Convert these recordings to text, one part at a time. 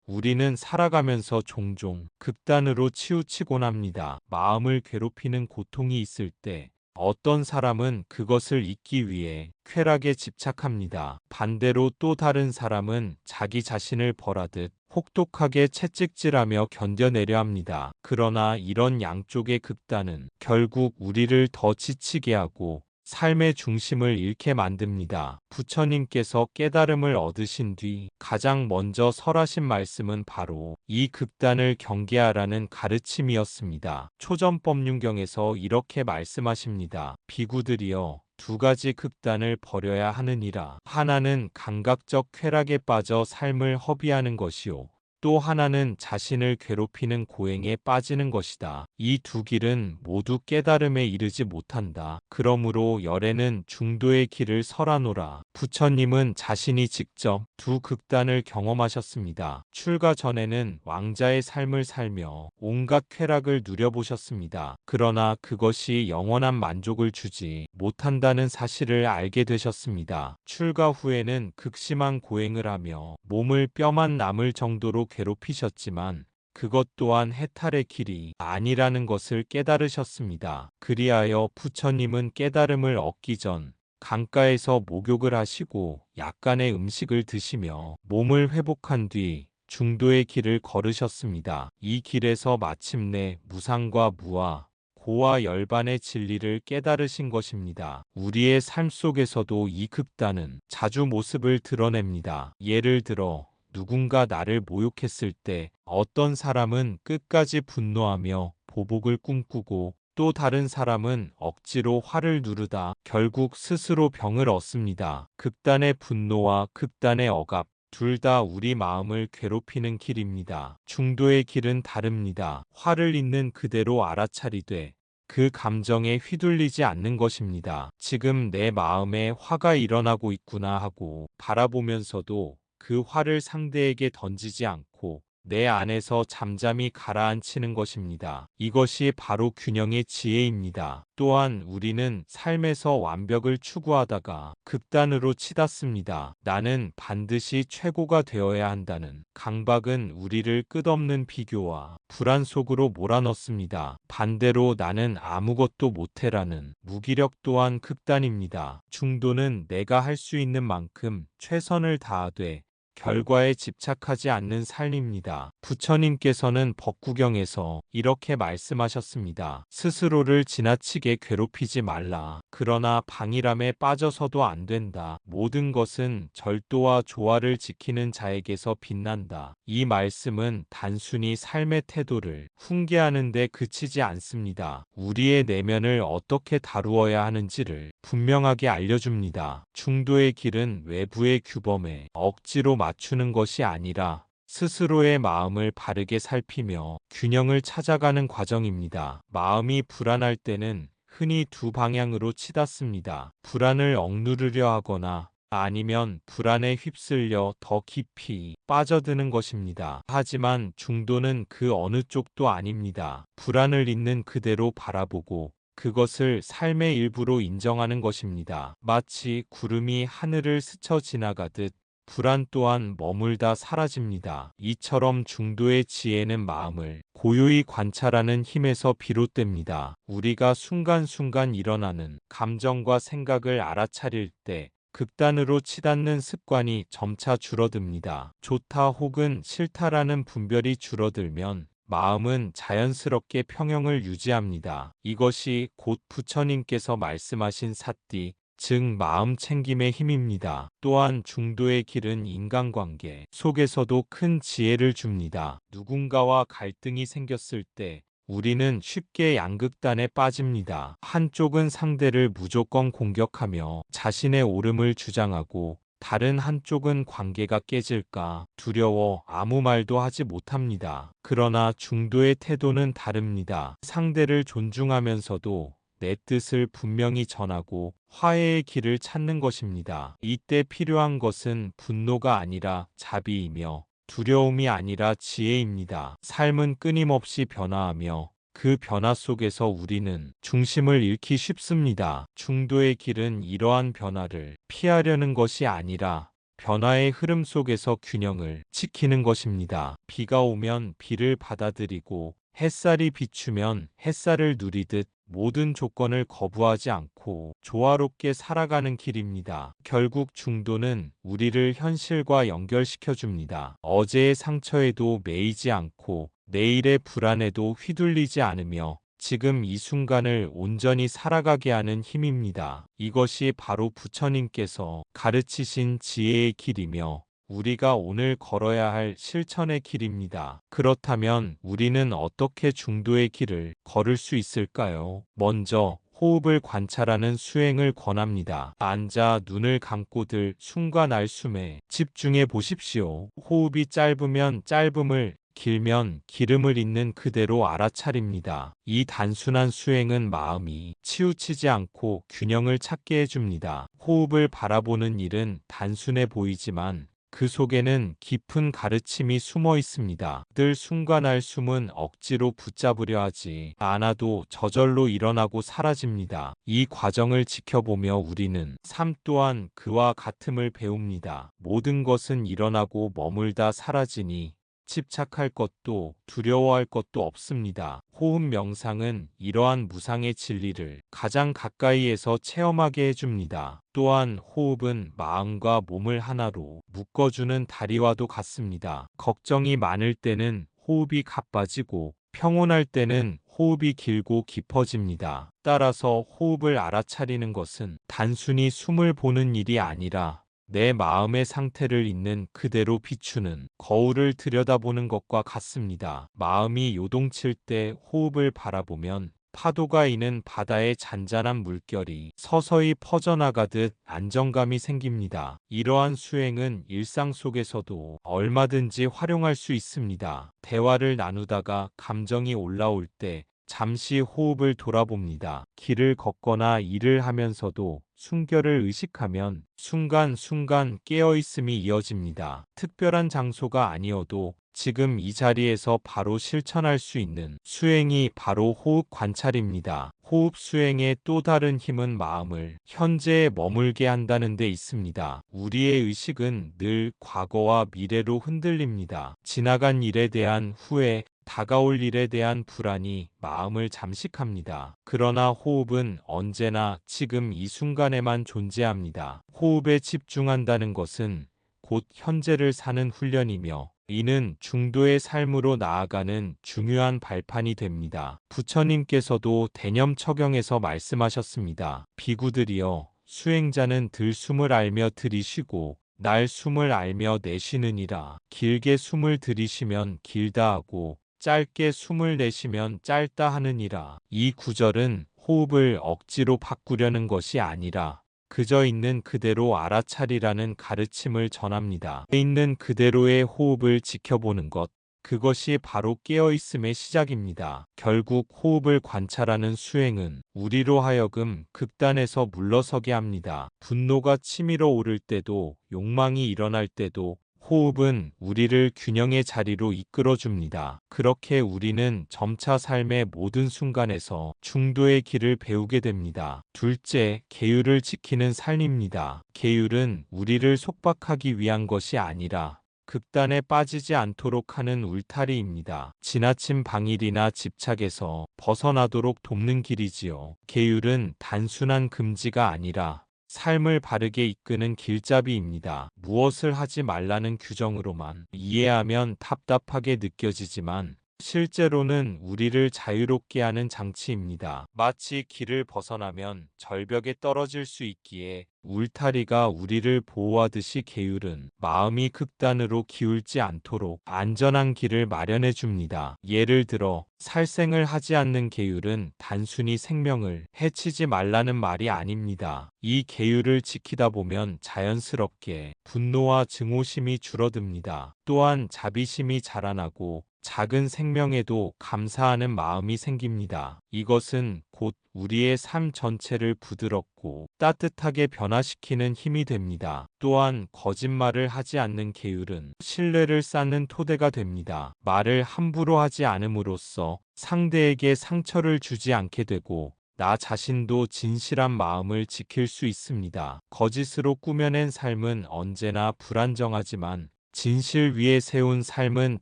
우리는 살아가면서 종종 극단으로 치우치곤 합니다. 마음을 괴롭히는 고통이 있을 때 어떤 사람은 그것을 잊기 위해 쾌락에 집착합니다. 반대로 또 다른 사람은 자기 자신을 벌하듯 혹독하게 채찍질하며 견뎌내려 합니다. 그러나 이런 양쪽의 극단은 결국 우리를 더 지치게 하고 삶의 중심을 잃게 만듭니다. 부처님께서 깨달음을 얻으신 뒤 가장 먼저 설하신 말씀은 바로 이 극단을 경계하라는 가르침이었습니다. 초전법륜경에서 이렇게 말씀하십니다. 비구들이여, 두 가지 극단을 버려야 하느니라. 하나는 감각적 쾌락에 빠져 삶을 허비하는 것이요, 또 하나는 자신을 괴롭히는 고행에 빠지는 것이다. 이 두 길은 모두 깨달음에 이르지 못한다. 그러므로 열에는 중도의 길을 설하노라. 부처님은 자신이 직접 두 극단을 경험하셨습니다. 출가 전에는 왕자의 삶을 살며 온갖 쾌락을 누려보셨습니다. 그러나 그것이 영원한 만족을 주지 못한다는 사실을 알게 되셨습니다. 출가 후에는 극심한 고행을 하며 몸을 뼈만 남을 정도로 괴롭히셨지만 그것 또한 해탈의 길이 아니라는 것을 깨달으셨습니다. 그리하여 부처님은 깨달음을 얻기 전 강가에서 목욕을 하시고 약간의 음식을 드시며 몸을 회복한 뒤 중도의 길을 걸으셨습니다. 이 길에서 마침내 무상과 무아, 고와 열반의 진리를 깨달으신 것입니다. 우리의 삶 속에서도 이 극단은 자주 모습을 드러냅니다. 예를 들어 누군가 나를 모욕했을 때 어떤 사람은 끝까지 분노하며 보복을 꿈꾸고 또 다른 사람은 억지로 화를 누르다 결국 스스로 병을 얻습니다. 극단의 분노와 극단의 억압, 둘 다 우리 마음을 괴롭히는 길입니다. 중도의 길은 다릅니다. 화를 있는 그대로 알아차리되 그 감정에 휘둘리지 않는 것입니다. 지금 내 마음에 화가 일어나고 있구나 하고 바라보면서도 그 화를 상대에게 던지지 않고 내 안에서 잠잠히 가라앉히는 것입니다. 이것이 바로 균형의 지혜입니다. 또한 우리는 삶에서 완벽을 추구하다가 극단으로 치닫습니다. 나는 반드시 최고가 되어야 한다는 강박은 우리를 끝없는 비교와 불안 속으로 몰아넣습니다. 반대로 나는 아무것도 못해라는 무기력 또한 극단입니다. 중도는 내가 할 수 있는 만큼 최선을 다하되 결과에 집착하지 않는 삶입니다. 부처님께서는 법구경에서 이렇게 말씀하셨습니다. 스스로를 지나치게 괴롭히지 말라. 그러나 방일함에 빠져서도 안 된다. 모든 것은 절도와 조화를 지키는 자에게서 빛난다. 이 말씀은 단순히 삶의 태도를 훈계하는 데 그치지 않습니다. 우리의 내면을 어떻게 다루어야 하는지를 분명하게 알려줍니다. 중도의 길은 외부의 규범에 억지로 맞추는 것이 아니라 스스로의 마음을 바르게 살피며 균형을 찾아가는 과정입니다. 마음이 불안할 때는 흔히 두 방향으로 치닫습니다. 불안을 억누르려 하거나 아니면 불안에 휩쓸려 더 깊이 빠져드는 것입니다. 하지만 중도는 그 어느 쪽도 아닙니다. 불안을 있는 그대로 바라보고 그것을 삶의 일부로 인정하는 것입니다. 마치 구름이 하늘을 스쳐 지나가듯 불안 또한 머물다 사라집니다. 이처럼 중도의 지혜는 마음을 고요히 관찰하는 힘에서 비롯됩니다. 우리가 순간순간 일어나는 감정과 생각을 알아차릴 때 극단으로 치닫는 습관이 점차 줄어듭니다. 좋다 혹은 싫다라는 분별이 줄어들면 마음은 자연스럽게 평형을 유지합니다. 이것이 곧 부처님께서 말씀하신 사띠, 즉 마음 챙김의 힘입니다. 또한 중도의 길은 인간관계 속에서도 큰 지혜를 줍니다. 누군가와 갈등이 생겼을 때 우리는 쉽게 양극단에 빠집니다. 한쪽은 상대를 무조건 공격하며 자신의 옳음을 주장하고 다른 한쪽은 관계가 깨질까 두려워 아무 말도 하지 못합니다. 그러나 중도의 태도는 다릅니다. 상대를 존중하면서도 내 뜻을 분명히 전하고 화해의 길을 찾는 것입니다. 이때 필요한 것은 분노가 아니라 자비이며 두려움이 아니라 지혜입니다. 삶은 끊임없이 변화하며 그 변화 속에서 우리는 중심을 잃기 쉽습니다. 중도의 길은 이러한 변화를 피하려는 것이 아니라 변화의 흐름 속에서 균형을 지키는 것입니다. 비가 오면 비를 받아들이고 햇살이 비추면 햇살을 누리듯 모든 조건을 거부하지 않고 조화롭게 살아가는 길입니다. 결국 중도는 우리를 현실과 연결시켜 줍니다. 어제의 상처에도 매이지 않고 내일의 불안에도 휘둘리지 않으며 지금 이 순간을 온전히 살아가게 하는 힘입니다. 이것이 바로 부처님께서 가르치신 지혜의 길이며 우리가 오늘 걸어야 할 실천의 길입니다. 그렇다면 우리는 어떻게 중도의 길을 걸을 수 있을까요? 먼저 호흡을 관찰하는 수행을 권합니다. 앉아 눈을 감고들 숨과 날숨에 집중해 보십시오. 호흡이 짧으면 짧음을, 길면 기름을 있는 그대로 알아차립니다. 이 단순한 수행은 마음이 치우치지 않고 균형을 찾게 해줍니다. 호흡을 바라보는 일은 단순해 보이지만 그 속에는 깊은 가르침이 숨어 있습니다. 늘 순간할 숨은 억지로 붙잡으려 하지 않아도 저절로 일어나고 사라집니다. 이 과정을 지켜보며 우리는 삶 또한 그와 같음을 배웁니다. 모든 것은 일어나고 머물다 사라지니 집착할 것도 두려워할 것도 없습니다. 호흡 명상은 이러한 무상의 진리를 가장 가까이에서 체험하게 해줍니다. 또한 호흡은 마음과 몸을 하나로 묶어주는 다리와도 같습니다. 걱정이 많을 때는 호흡이 가빠지고 평온할 때는 호흡이 길고 깊어집니다. 따라서 호흡을 알아차리는 것은 단순히 숨을 보는 일이 아니라 내 마음의 상태를 있는 그대로 비추는 거울을 들여다보는 것과 같습니다. 마음이 요동칠 때 호흡을 바라보면 파도가 이는 바다의 잔잔한 물결이 서서히 퍼져나가듯 안정감이 생깁니다. 이러한 수행은 일상 속에서도 얼마든지 활용할 수 있습니다. 대화를 나누다가 감정이 올라올 때 잠시 호흡을 돌아봅니다. 길을 걷거나 일을 하면서도 숨결을 의식하면 순간순간 깨어있음이 이어집니다. 특별한 장소가 아니어도 지금 이 자리에서 바로 실천할 수 있는 수행이 바로 호흡 관찰입니다. 호흡 수행의 또 다른 힘은 마음을 현재에 머물게 한다는 데 있습니다. 우리의 의식은 늘 과거와 미래로 흔들립니다. 지나간 일에 대한 후회, 다가올 일에 대한 불안이 마음을 잠식합니다. 그러나 호흡은 언제나 지금 이 순간에만 존재합니다. 호흡에 집중한다는 것은 곧 현재를 사는 훈련이며 이는 중도의 삶으로 나아가는 중요한 발판이 됩니다. 부처님께서도 대념처경에서 말씀하셨습니다. 비구들이여, 수행자는 들숨을 알며 들이쉬고 날 숨을 알며 내쉬느니라. 길게 숨을 들이쉬면 길다 하고 짧게 숨을 내쉬면 짧다 하느니라. 이 구절은 호흡을 억지로 바꾸려는 것이 아니라 그저 있는 그대로 알아차리라는 가르침을 전합니다. 있는 그대로의 호흡을 지켜보는 것, 그것이 바로 깨어있음의 시작입니다. 결국 호흡을 관찰하는 수행은 우리로 하여금 극단에서 물러서게 합니다. 분노가 치밀어 오를 때도 욕망이 일어날 때도 호흡은 우리를 균형의 자리로 이끌어줍니다. 그렇게 우리는 점차 삶의 모든 순간에서 중도의 길을 배우게 됩니다. 둘째, 계율을 지키는 삶입니다. 계율은 우리를 속박하기 위한 것이 아니라 극단에 빠지지 않도록 하는 울타리입니다. 지나친 방일이나 집착에서 벗어나도록 돕는 길이지요. 계율은 단순한 금지가 아니라 삶을 바르게 이끄는 길잡이입니다. 무엇을 하지 말라는 규정으로만 이해하면 답답하게 느껴지지만 실제로는 우리를 자유롭게 하는 장치입니다. 마치 길을 벗어나면 절벽에 떨어질 수 있기에 울타리가 우리를 보호하듯이 계율은 마음이 극단으로 기울지 않도록 안전한 길을 마련해 줍니다. 예를 들어 살생을 하지 않는 계율은 단순히 생명을 해치지 말라는 말이 아닙니다. 이 계율을 지키다 보면 자연스럽게 분노와 증오심이 줄어듭니다. 또한 자비심이 자라나고 작은 생명에도 감사하는 마음이 생깁니다. 이것은 곧 우리의 삶 전체를 부드럽고 따뜻하게 변화시키는 힘이 됩니다. 또한 거짓말을 하지 않는 계율은 신뢰를 쌓는 토대가 됩니다. 말을 함부로 하지 않음으로써 상대에게 상처를 주지 않게 되고 나 자신도 진실한 마음을 지킬 수 있습니다. 거짓으로 꾸며낸 삶은 언제나 불안정하지만 진실 위에 세운 삶은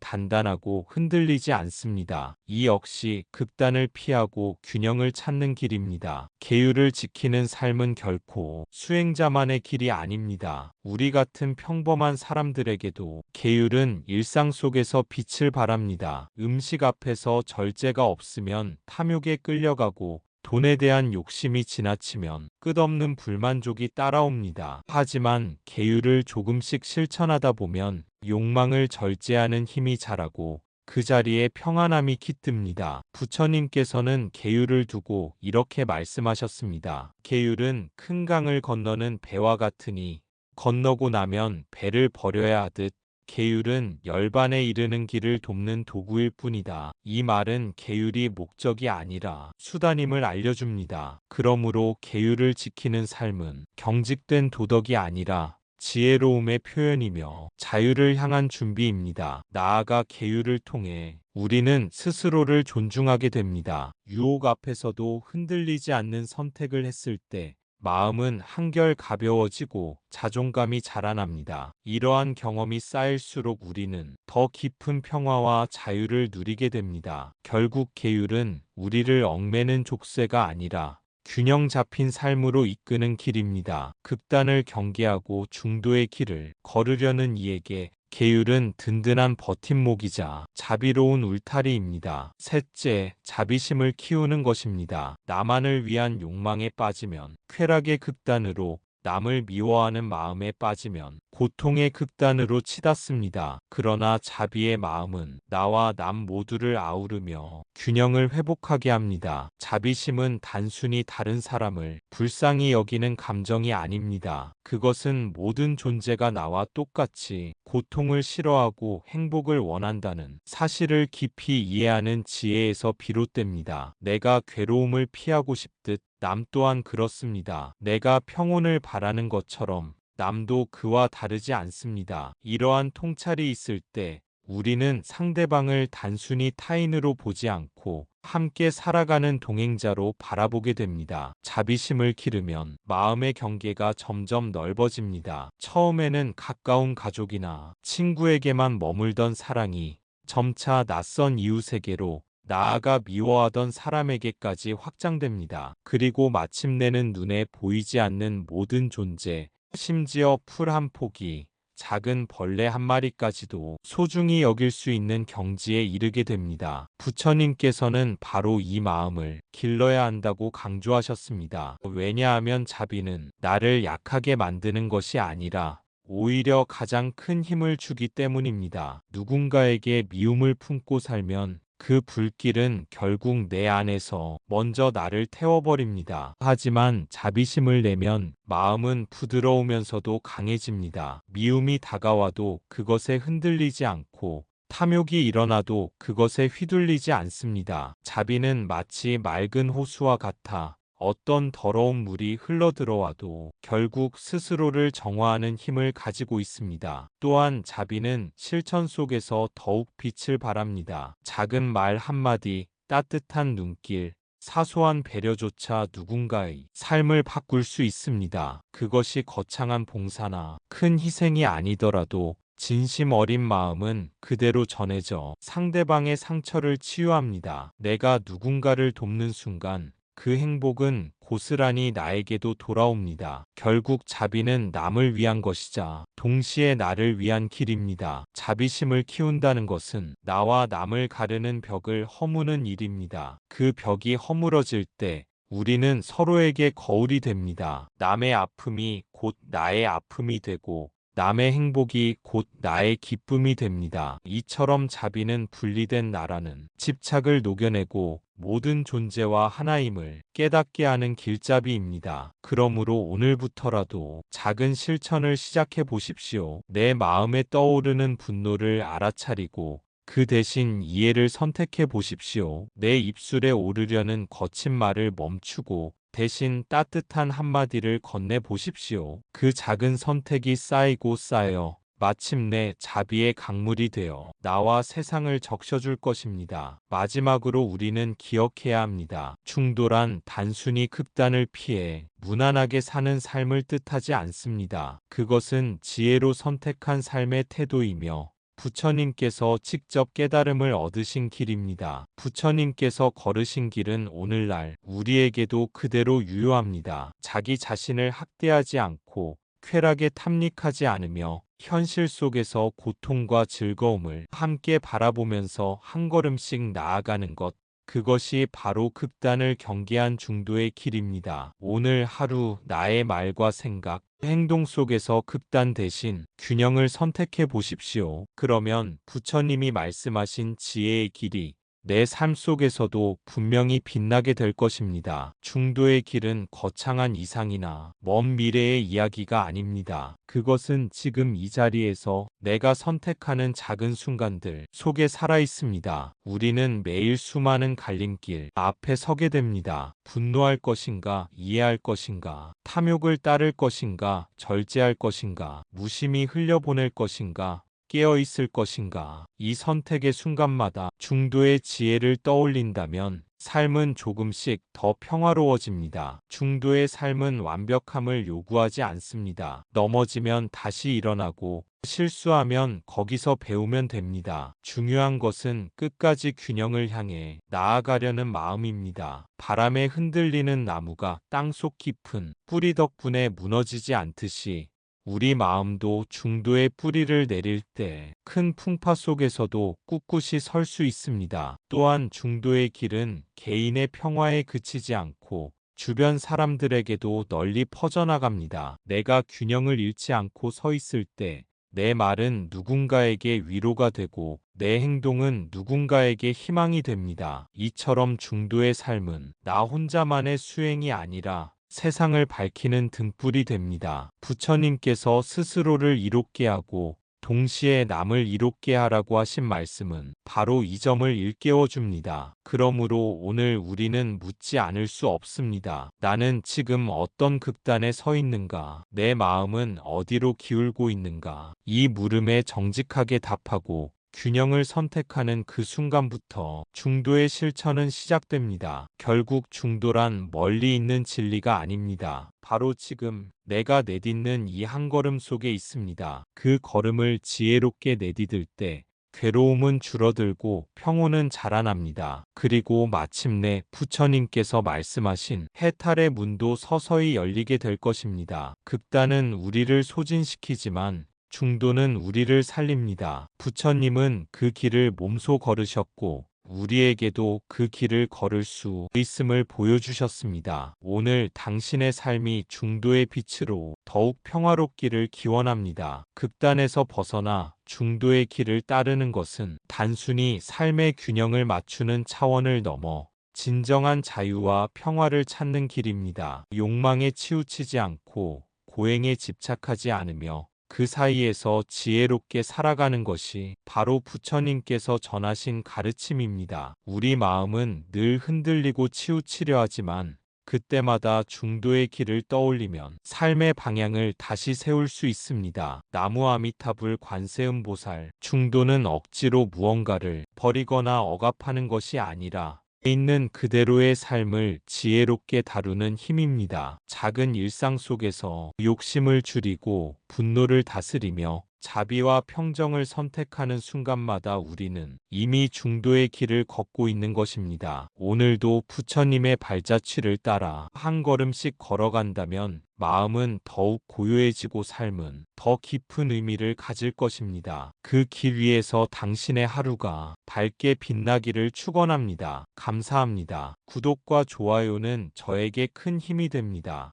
단단하고 흔들리지 않습니다. 이 역시 극단을 피하고 균형을 찾는 길입니다. 계율을 지키는 삶은 결코 수행자만의 길이 아닙니다. 우리 같은 평범한 사람들에게도 계율은 일상 속에서 빛을 발합니다. 음식 앞에서 절제가 없으면 탐욕에 끌려가고 돈에 대한 욕심이 지나치면 끝없는 불만족이 따라옵니다. 하지만 계율을 조금씩 실천하다 보면 욕망을 절제하는 힘이 자라고 그 자리에 평안함이 깃듭니다. 부처님께서는 계율을 두고 이렇게 말씀하셨습니다. 계율은 큰 강을 건너는 배와 같으니 건너고 나면 배를 버려야 하듯 계율은 열반에 이르는 길을 돕는 도구일 뿐이다. 이 말은 계율이 목적이 아니라 수단임을 알려줍니다. 그러므로 계율을 지키는 삶은 경직된 도덕이 아니라 지혜로움의 표현이며 자유를 향한 준비입니다. 나아가 계율을 통해 우리는 스스로를 존중하게 됩니다. 유혹 앞에서도 흔들리지 않는 선택을 했을 때 마음은 한결 가벼워지고 자존감이 자라납니다. 이러한 경험이 쌓일수록 우리는 더 깊은 평화와 자유를 누리게 됩니다. 결국 계율은 우리를 얽매는 족쇄가 아니라 균형 잡힌 삶으로 이끄는 길입니다. 극단을 경계하고 중도의 길을 걸으려는 이에게 계율은 든든한 버팀목이자 자비로운 울타리입니다. 셋째, 자비심을 키우는 것입니다. 나만을 위한 욕망에 빠지면 쾌락의 극단으로, 남을 미워하는 마음에 빠지면 고통의 극단으로 치닫습니다. 그러나 자비의 마음은 나와 남 모두를 아우르며 균형을 회복하게 합니다. 자비심은 단순히 다른 사람을 불쌍히 여기는 감정이 아닙니다. 그것은 모든 존재가 나와 똑같이 고통을 싫어하고 행복을 원한다는 사실을 깊이 이해하는 지혜에서 비롯됩니다. 내가 괴로움을 피하고 싶듯 남 또한 그렇습니다. 내가 평온을 바라는 것처럼 남도 그와 다르지 않습니다. 이러한 통찰이 있을 때 우리는 상대방을 단순히 타인으로 보지 않고 함께 살아가는 동행자로 바라보게 됩니다. 자비심을 기르면 마음의 경계가 점점 넓어집니다. 처음에는 가까운 가족이나 친구에게만 머물던 사랑이 점차 낯선 이웃에게로, 나아가 미워하던 사람에게까지 확장됩니다. 그리고 마침내는 눈에 보이지 않는 모든 존재, 심지어 풀 한 포기, 작은 벌레 한 마리까지도 소중히 여길 수 있는 경지에 이르게 됩니다. 부처님께서는 바로 이 마음을 길러야 한다고 강조하셨습니다. 왜냐하면 자비는 나를 약하게 만드는 것이 아니라 오히려 가장 큰 힘을 주기 때문입니다. 누군가에게 미움을 품고 살면 그 불길은 결국 내 안에서 먼저 나를 태워버립니다. 하지만 자비심을 내면 마음은 부드러우면서도 강해집니다. 미움이 다가와도 그것에 흔들리지 않고 탐욕이 일어나도 그것에 휘둘리지 않습니다. 자비는 마치 맑은 호수와 같아 어떤 더러운 물이 흘러들어와도 결국 스스로를 정화하는 힘을 가지고 있습니다. 또한 자비는 실천 속에서 더욱 빛을 발합니다. 작은 말 한마디, 따뜻한 눈길, 사소한 배려조차 누군가의 삶을 바꿀 수 있습니다. 그것이 거창한 봉사나 큰 희생이 아니더라도 진심 어린 마음은 그대로 전해져 상대방의 상처를 치유합니다. 내가 누군가를 돕는 순간 그 행복은 고스란히 나에게도 돌아옵니다. 결국 자비는 남을 위한 것이자 동시에 나를 위한 길입니다. 자비심을 키운다는 것은 나와 남을 가르는 벽을 허무는 일입니다. 그 벽이 허물어질 때 우리는 서로에게 거울이 됩니다. 남의 아픔이 곧 나의 아픔이 되고 남의 행복이 곧 나의 기쁨이 됩니다. 이처럼 자비는 분리된 나라는 집착을 녹여내고 모든 존재와 하나임을 깨닫게 하는 길잡이입니다. 그러므로 오늘부터라도 작은 실천을 시작해 보십시오. 내 마음에 떠오르는 분노를 알아차리고 그 대신 이해를 선택해 보십시오. 내 입술에 오르려는 거친 말을 멈추고 대신 따뜻한 한마디를 건네 보십시오. 그 작은 선택이 쌓이고 쌓여 마침내 자비의 강물이 되어 나와 세상을 적셔줄 것입니다. 마지막으로 우리는 기억해야 합니다. 충돌한 단순히 극단을 피해 무난하게 사는 삶을 뜻하지 않습니다. 그것은 지혜로 선택한 삶의 태도이며 부처님께서 직접 깨달음을 얻으신 길입니다. 부처님께서 걸으신 길은 오늘날 우리에게도 그대로 유효합니다. 자기 자신을 학대하지 않고 쾌락에 탐닉하지 않으며 현실 속에서 고통과 즐거움을 함께 바라보면서 한 걸음씩 나아가는 것. 그것이 바로 극단을 경계한 중도의 길입니다. 오늘 하루 나의 말과 생각, 행동 속에서 극단 대신 균형을 선택해 보십시오. 그러면 부처님이 말씀하신 지혜의 길이 내 삶 속에서도 분명히 빛나게 될 것입니다. 중도의 길은 거창한 이상이나 먼 미래의 이야기가 아닙니다. 그것은 지금 이 자리에서 내가 선택하는 작은 순간들 속에 살아 있습니다. 우리는 매일 수많은 갈림길 앞에 서게 됩니다. 분노할 것인가, 이해할 것인가, 탐욕을 따를 것인가, 절제할 것인가, 무심히 흘려보낼 것인가, 깨어있을 것인가. 이 선택의 순간마다 중도의 지혜를 떠올린다면 삶은 조금씩 더 평화로워집니다. 중도의 삶은 완벽함을 요구하지 않습니다. 넘어지면 다시 일어나고 실수하면 거기서 배우면 됩니다. 중요한 것은 끝까지 균형을 향해 나아가려는 마음입니다. 바람에 흔들리는 나무가 땅속 깊은 뿌리 덕분에 무너지지 않듯이 우리 마음도 중도의 뿌리를 내릴 때 큰 풍파 속에서도 꿋꿋이 설 수 있습니다. 또한 중도의 길은 개인의 평화에 그치지 않고 주변 사람들에게도 널리 퍼져나갑니다. 내가 균형을 잃지 않고 서 있을 때 내 말은 누군가에게 위로가 되고 내 행동은 누군가에게 희망이 됩니다. 이처럼 중도의 삶은 나 혼자만의 수행이 아니라 세상을 밝히는 등불이 됩니다. 부처님께서 스스로를 이롭게 하고 동시에 남을 이롭게 하라고 하신 말씀은 바로 이 점을 일깨워 줍니다. 그러므로 오늘 우리는 묻지 않을 수 없습니다. 나는 지금 어떤 극단에 서 있는가? 내 마음은 어디로 기울고 있는가? 이 물음에 정직하게 답하고 균형을 선택하는 그 순간부터 중도의 실천은 시작됩니다. 결국 중도란 멀리 있는 진리가 아닙니다. 바로 지금 내가 내딛는 이 한 걸음 속에 있습니다. 그 걸음을 지혜롭게 내디딜 때 괴로움은 줄어들고 평온은 자라납니다. 그리고 마침내 부처님께서 말씀하신 해탈의 문도 서서히 열리게 될 것입니다. 극단은 우리를 소진시키지만 중도는 우리를 살립니다. 부처님은 그 길을 몸소 걸으셨고 우리에게도 그 길을 걸을 수 있음을 보여주셨습니다. 오늘 당신의 삶이 중도의 빛으로 더욱 평화롭기를 기원합니다. 극단에서 벗어나 중도의 길을 따르는 것은 단순히 삶의 균형을 맞추는 차원을 넘어 진정한 자유와 평화를 찾는 길입니다. 욕망에 치우치지 않고 고행에 집착하지 않으며 그 사이에서 지혜롭게 살아가는 것이 바로 부처님께서 전하신 가르침입니다. 우리 마음은 늘 흔들리고 치우치려 하지만 그때마다 중도의 길을 떠올리면 삶의 방향을 다시 세울 수 있습니다. 나무 아미타불 관세음보살. 중도는 억지로 무언가를 버리거나 억압하는 것이 아니라 있는 그대로의 삶을 지혜롭게 다루는 힘입니다. 작은 일상 속에서 욕심을 줄이고 분노를 다스리며 자비와 평정을 선택하는 순간마다 우리는 이미 중도의 길을 걷고 있는 것입니다. 오늘도 부처님의 발자취를 따라 한 걸음씩 걸어간다면 마음은 더욱 고요해지고 삶은 더 깊은 의미를 가질 것입니다. 그 길 위에서 당신의 하루가 밝게 빛나기를 축원합니다. 감사합니다. 구독과 좋아요는 저에게 큰 힘이 됩니다.